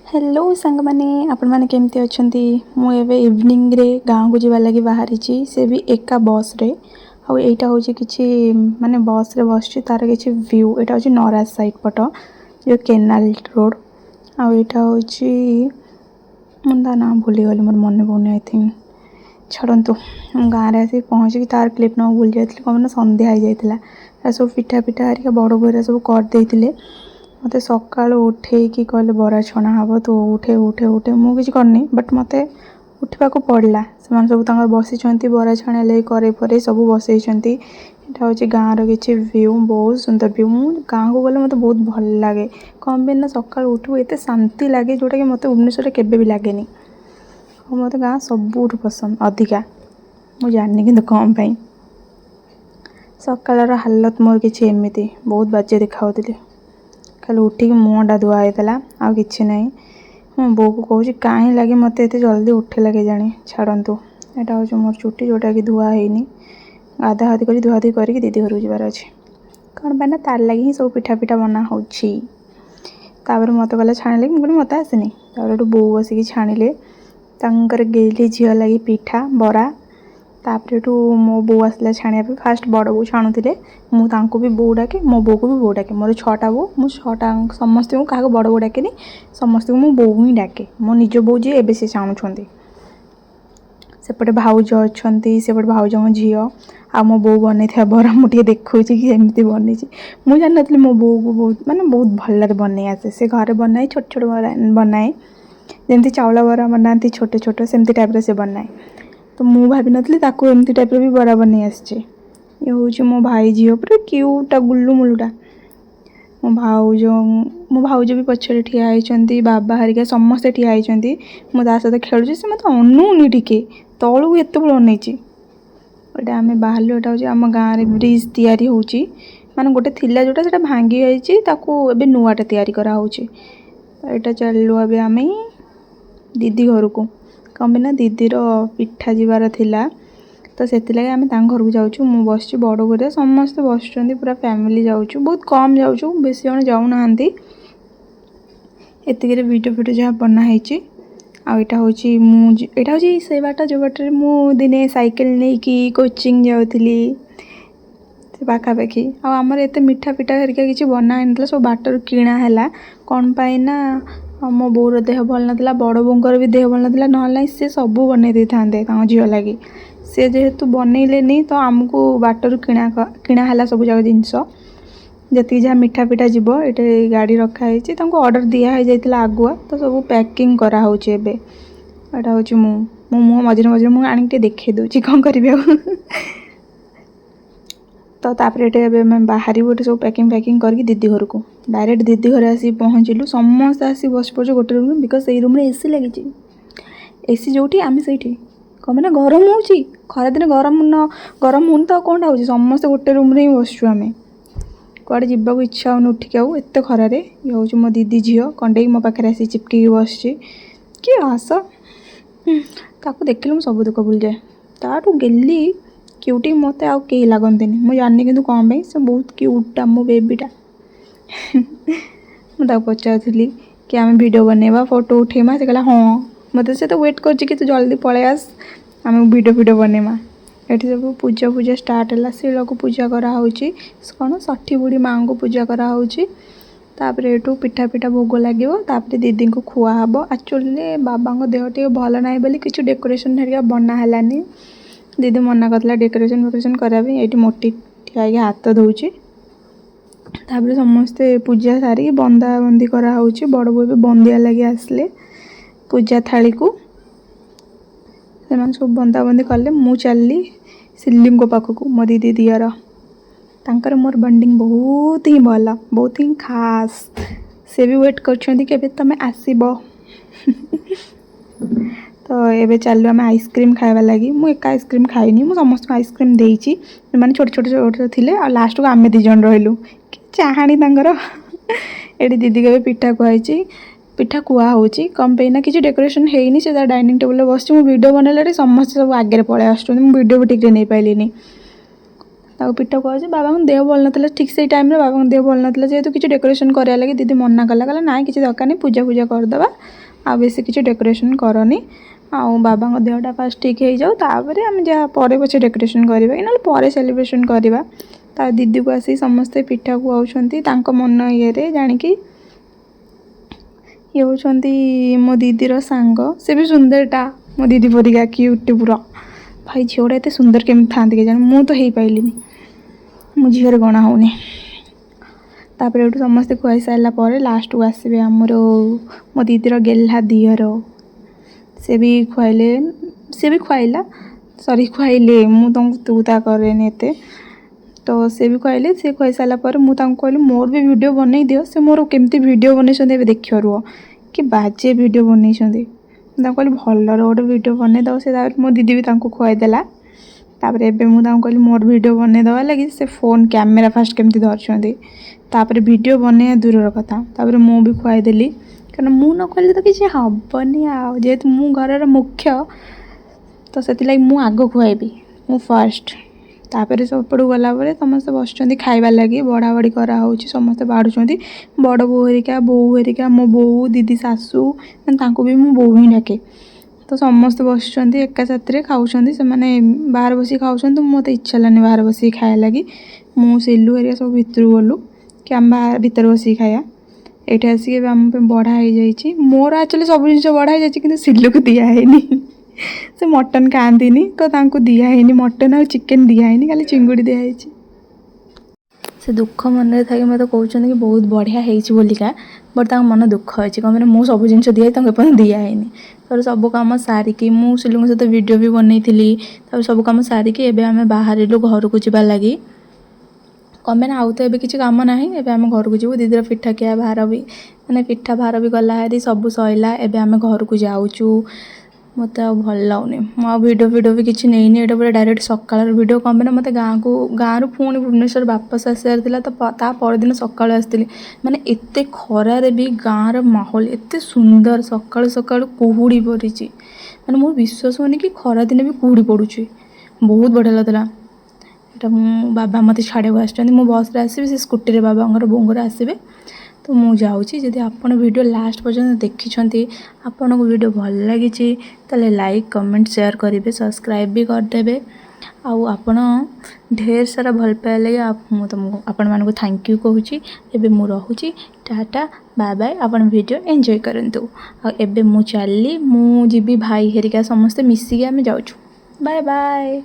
Hello सांग माने आपण माने केमती अछंती मु एबे इवनिंग रे गांव को जीवा लगी बाहरी छी से भी एका बस रे आ एटा होची किछि माने बस रे बसछि तार किछि व्यू एटा होची नराज साइड पट जो केनाल रोड आ एटा होची मुंदा ना भूली गली मोर मन पउने आई थिंक छड़ंतु गाँव रे आसी पहुँची तार क्लिप न भूल जाइतली कमना संध्या हो जाइतला सब पिठा पिठा हरिका बड़ बोरा सब कर देइतिले मत सका उठे कि कहले बरा छणा हम तो उठे उठे उठे मुझे करनी बट मत उठा पड़ा से सब बसी बरा छाणा लगे करे पर सब बसई यहाँ हूँ गाँव रि व्यू बहुत सुंदर व्यू मुझे गाँव को गले मत बहुत भल लगे कम भी ना सका उठू एत शांति लगे जोटा कि मत भुवनेश्वर केबे भी लगे मत गाँ सबुठ पसंद अधिका मुझे जानी कि कम पाई सकाल हालत मोर कि एमती बहुत बाजे देखा खाली उठिक मुँहटा धुआ होता आ कि ना मो बो को कहूँ कहीं लगे मत एत जल्दी उठे लगे जाने छाड़ू यहाँ हूँ मोर चुटी जोटा कि धुआ है गाधा गाधी कर धुआधुई करके दीदी घर जबार अच्छे कौन पाना तार लगे ही सब पिठा पिठा बना होपर मत गला छाण लगे मुझे मत आसेनी बो बसिक छाणिले गेली झील लगे पिठा बरा तापर मो बो आसला छाणिया फास्ट बड़ बो छाणुले मुझे भी बो डाके मो बो को भी बो डाके मोर 6टा बो मु 6टा समस्त को क्या बड़ बो डाके समस्त को मो बो ही डाके मो निज बो जी एबे से छाणुंट सेपटे भाउज अच्छा सेपटे भाउज मो झी आ मो बो बन बरा मुझे देखा कि एमती बन मुझे जान नी मो बो को बहुत माने बहुत भल बन आसे से घर बनाए छोट छोट बनाए जमी चाउल बरा बनाती छोटे छोट सेमती टाइप से बनाए तो मु भाभी नथली ताको एमती टाइप भी बरा बन आसचे ये हूँ मो भाई झील पूरा क्यूटा गुल्लू मुलुटा मो भाउज भी पछरे ठिया होती बाबा हरिका समस्ते ठिया होती मुझे सहित खेलुची से मत अनुनी टिके तलू एत बड़ अनईची एटा आम बाहर एटा हूँ आम गाँव में ब्रिज तैयारी होची माने गोटे थिला जोटा सेटा भांगी जाइए ताकू एबे नुआटा तैयारी करा होची एटा चलू अबे आम दीदी घर को कम भी ना दीदीर पिठा जीवार थिला तो से आम घर को जाऊँ मु बस बड़ गोरे समस्ते बस पूरा फैमिली जाऊँ बहुत कम जाऊँ बेस जन जाऊना एतिक वीडियो फिडियो जहाँ बनाई आईटा हूँ यहाँ हूँ से बाट जो बाटे मु दिने साइकेल नहीं कि कोचिंग जाऊली पाखापाखि आमर एत मिठा पिठा हरिका किसी बना ना सब बाटर किणा है कौन पाई ना मो बोर देह भल नाला बड़ बोंकर भी देह भल नाला ना सी सब बन दे था झील लगे सी जेहेतु बनइले तो आमको बाटर किणा है सब जाक जिनस जी जहाँ मिठा पिठा जीव ये गाड़ी रखाई ऑर्डर दिया जाता आगुआ तो सब पैकिंग कराऊे एटा हूँ मो मुँह मझे मझे मुझे आनिक देखे दूसरी कौन करी तो तापर बाहर गोटे सब पैकिंग पैकिंग करके दीदी घर को डायरेक्ट दीदी घर आसी पहुँचलु समस्त आसी बस पड़े गोटे रूम बिकज से रूम एसी लगी एसी जो आम से कम ना गरम हो खरा दिन गरम न गरम हो तो कौन हो समस्त गोटे रूम रे बसचु आम कड़े जावाक इच्छा हो उठिक आउ एत खरारे ये हूँ मो दीदी झील कंडे मो पाखे आसी चिपक बस कि हस ताकू देखिले मुझे सब दुख भूल जाए ताठू गेली क्यूटी मत आउ कहीं लगती मुझे जानी कि कौन पाई से बहुत क्यूटा मो बेबीटा मुझे पचारूली कि आम वीडियो बनवा फोटो उठेमा से कहला हाँ मत से तो वेट कर तू जल्दी पलि आस आम वीडियो वीडियो बनवा ये सब पूजा पूजा स्टार्ट है शिल को पूजा कराऊँ कौन षठी बुढ़ी माँ को पूजा कराऊँ तापर एठू पिठा पिठा भोग लगे तापर दीदी को खुआ हम एक्चुअली बाबा देह टे भल ना बोली किसी डेकोरेशन हरिका बना है दीदी मना करला डेकोरेशन वेकोरेशन कराया ये मोटी ठिया हाथ धोची तापर समस्ते पूजा सारी बंदा बंदी कराऊँ बड़ बो भी बंदिया लगे आसले पूजा थाली को से सब बंदा बंदी कले मु चलली सिल्ली पाखक मो दीदी दियर तांकर मोर बॉन्डिंग बहुत ही भल बहुत ही खास से भी वेट कर तुम आसब तो ये चलू आम आइसक्रीम खावा लगी मु एक आइसक्रीम खाइनी मु समस्त आइसक्रीम देती मैंने छोटे छोटे छोटे थे आ लास्ट को आम दिजन रही चाहाणी ये दीदी के पिठा खुआई पिठा खुआ हो कम पे ना किसी डेकोरेशन है से डाइनिंग टेबल बस वीडियो बनला समस्त सब आगे पलि आस वीडियो भी ठीक नहीं पाइलिनी ताको पिठ खुआऊँ बाबा देह भल ना ठीक से टाइम बाबा देह भल ना जेहेतु किसी डेकोरेशन कराया लगे दीदी मना कला कहला ना किसी दरकार नहीं पूजा पूजा करदे आ बेसी किसी डेकोरेशन करनी आउ बाबा देहटा फास्ट ठीक हो जाऊ तापर आम जहाँ पर पछे डेकोरेशन करवा कि ना पर सेलिब्रेशन करवा ता दीदी को आसी समस्ते पिठा खुआउं मन ये जाणिकी ये होती मो दीदीर सांग से भी सुंदरटा मो दीदी परिका क्यूट पूरा भाई झीटा एत सुंदर केमी था के जाने मु तो हो पाइली मो झीर गणा होनी तापर एटू समस्ते खुआई सारापर लास्ट को आसबे आमर मो दीदीर गेल्हा दियर से भी खुआइले से भी खुआइला सॉरी खुआइले मु तू ता करेनि एते तो से भी खुआइले से खुआई सारापर मुझे कहली मोर भी वीडियो बनई दियो से मोर केमती वीडियो बनई देख रुह कि बाजे वीडियो बनई कहली भलर गोटे वीडियो बनई दो से मो दीदी भी खुआईदेला तापर एबे मुझे कहली मोर वीडियो बनई दवा लगी से फोन कैमेरा फास्ट केमती धरछंती तापर वीडियो बनई दूर कथा तापर मु भी खुआईदेली कारण मु न कहली तो किसी हेनी जेहेतु मु घर मुख्य तो से मु आग खुआबी मु फर्स्ट तापर सबपड़ गला समस्त बस खाइबार लगी बड़ा बड़ी कराऊँ समस्ते बाढ़ुंट बड़ बो हरिका हेरिका मो बो दीदी सासू भी मो बो ही डाके तो समस्त बस एका साथ खाऊँ से बाहर बस खाऊँ मत इच्छा लानी बाहर बस खाया लगी मु सिलू हरिया सब भितर गलु कि आम बाहर भीतर बस खाया ये आसिक आम बढ़ाई जाइए मोर एक्चुअली सब जिन बढ़ाई जाइए कि सिलू को दिखानी से मटन खाती तो दिखाई मटन आ चिकेन दिखाई खाली चिंगुड़ी दिखाई से दुख मन में था मत कहते कि बहुत बढ़िया होलिका बट मन दुख अच्छी कम मुझे सब जिन दिखाई दिखाई तो सब कम सारिकी मुझे सिलू सहित वीडियो भी बनई सब कम सारिकी एबे आम बाहर घर को जावार लगी कम आउ तो ये किसी कम ना एबे आम घर को जीव दीदीर पिठा खिया भार भी मैंने पिठा भार भी गला हारी सब सैला एबे आम घर को जाऊँ मत भल लगुनि वीडियो भी किसी नहीं ये पूरा डायरेक्ट सकाल वीडियो कम ना मत गाँव पुणी भुवनेश्वर वापस आसार तो परदिन सका आसती माने एत खरार भी गाँव माहौल एत सुंदर सका सका कुहुड़ी पड़ी मैंने मोर विश्वास होनी कि खरा दिन भी कुहुड़ी पड़ुची बहुत बढ़िया लगता यहाँ मो बाबा मत छाड़ा आस बस आसबि से स्कूटी बाबा बोंगर आसबे तो मुझे जाऊँगी जदि आपण वीडियो लास्ट पर्यंत देखी आपन को वीडियो भल लगी ताले लाइक कमेंट शेयर करेंगे सब्सक्राइब भी करदे आउ आपण ढेर सारा भल पाए लगे तुमको आपण मानक थैंक यू कहूँ एबे मु रहुची टाटा बाय बाय आपण वीडियो एंजॉय करंतु एबे मु चलली मु जीवी भाई हेरिका समस्ते मिसिकी आम जाऊँ बाय बाय।